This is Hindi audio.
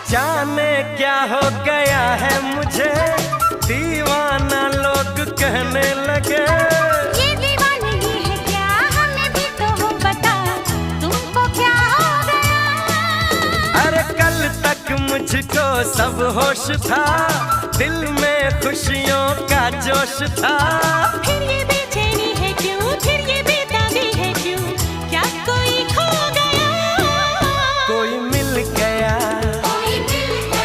जाने क्या हो गया है मुझे, दीवाना लोग कहने लगे। ये दीवानगी है क्या, हमें भी तो हो पता, तुमको क्या हो गया। अरे कल तक मुझको सब होश था, दिल में खुशियों का जोश था। फिर ये